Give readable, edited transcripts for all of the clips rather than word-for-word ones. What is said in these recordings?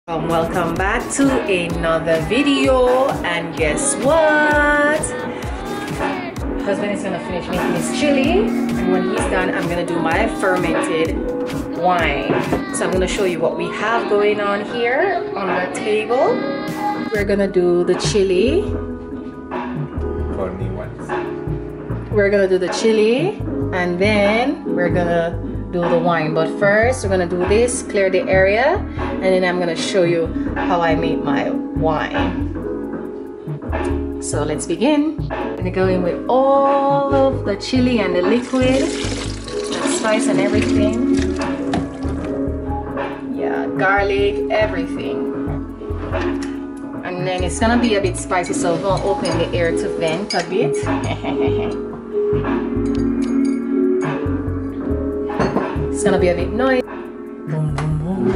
Welcome back to another video, and guess what? Husband is gonna finish making his chili, and when he's done, I'm gonna do my fermented wine. So I'm gonna show you what we have going on here on the table. We're gonna do the chili. For me once. We're gonna do the chili, and then we're gonna do the wine. But first, we're gonna do this, clear the area, and then I'm gonna show you how I make my wine. So let's begin. I'm gonna go in with all of the chili and the liquid, the spice and everything. Yeah, garlic, everything. And then it's gonna be a bit spicy, so we're gonna open the air to vent a bit. It's gonna be a bit noisy. Boom, boom, boom.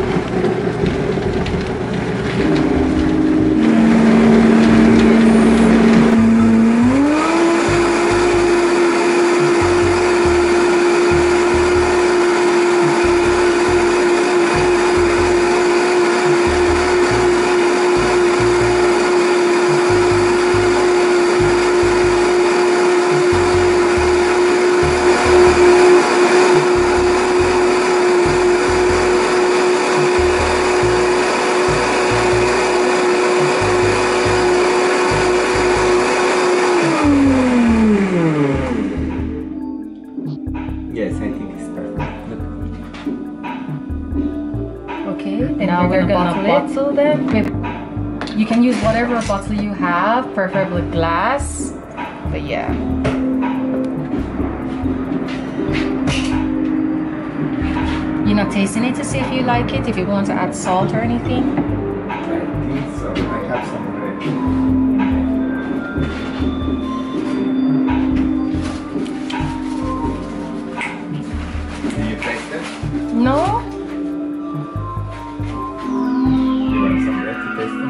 Yes, I think it's perfect. Look. Okay, now we're gonna bottle them. You can use whatever bottle you have, preferably glass. But yeah. You're not tasting it to see if you like it, if you want to add salt or anything? I think so. I have some already. Do you taste it? No? You want some bread to taste it?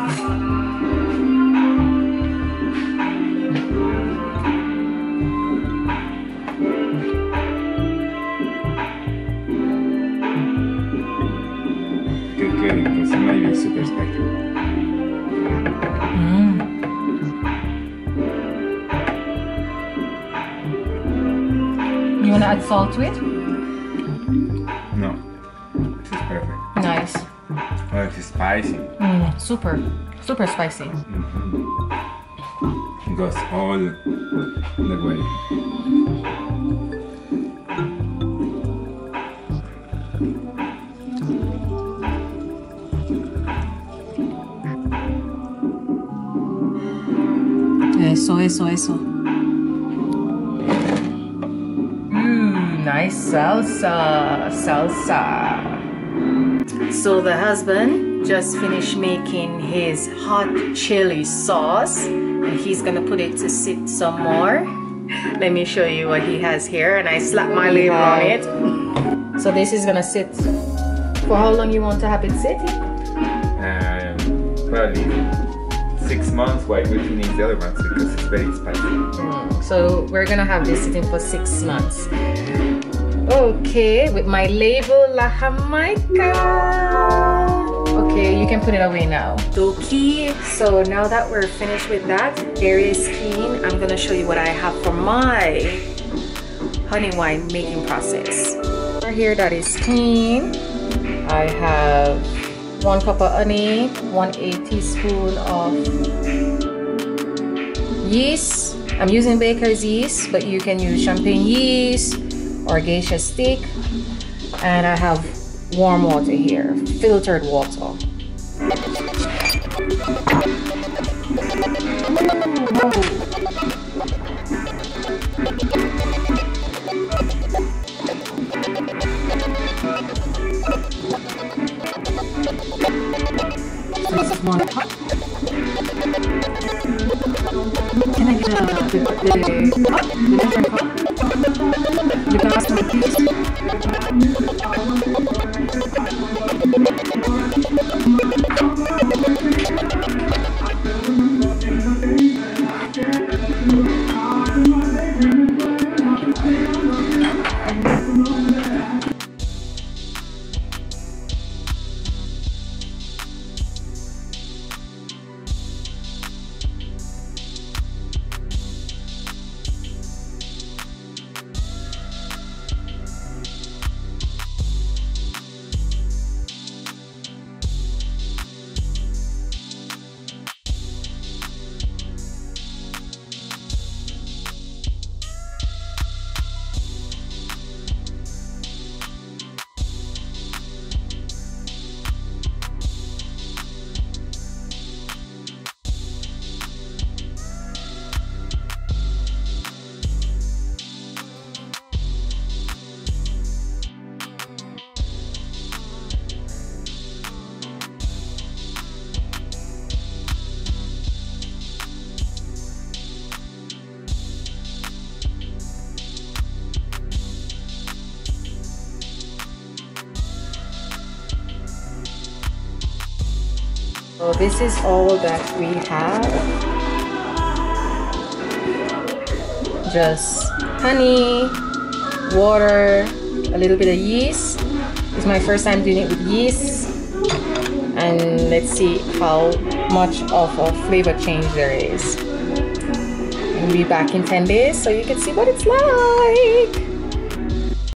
Good, because it might be super spicy. You want to add salt to it? No, this is perfect. Nice. Oh, it's spicy. Super spicy. It goes all the way. Eso. Nice salsa. So the husband just finished making his hot chili sauce, and he's gonna put it to sit some more. Let me show you what he has here, and I slapped my label on it. So this is gonna sit for how long you want to have it sit? Probably 6 months while we finish the other ones because it's very spicy. So we're gonna have this sitting for 6 months. Okay, with my label La Jamaica. Okay, you can put it away now. Okay, so now that we're finished with that, area is clean. I'm gonna show you what I have for my honey wine making process. Here that is clean. I have 1 cup of honey, 1/8 teaspoon of yeast. I'm using baker's yeast, but you can use champagne yeast or geisha stick. And I have warm water here, filtered water. This is 1 cup. Can I get the different cup? The glass one, please. So this is all that we have. Just honey, water, a little bit of yeast. It's my first time doing it with yeast. And let's see how much of a flavor change there is. I'll be back in 10 days so you can see what it's like.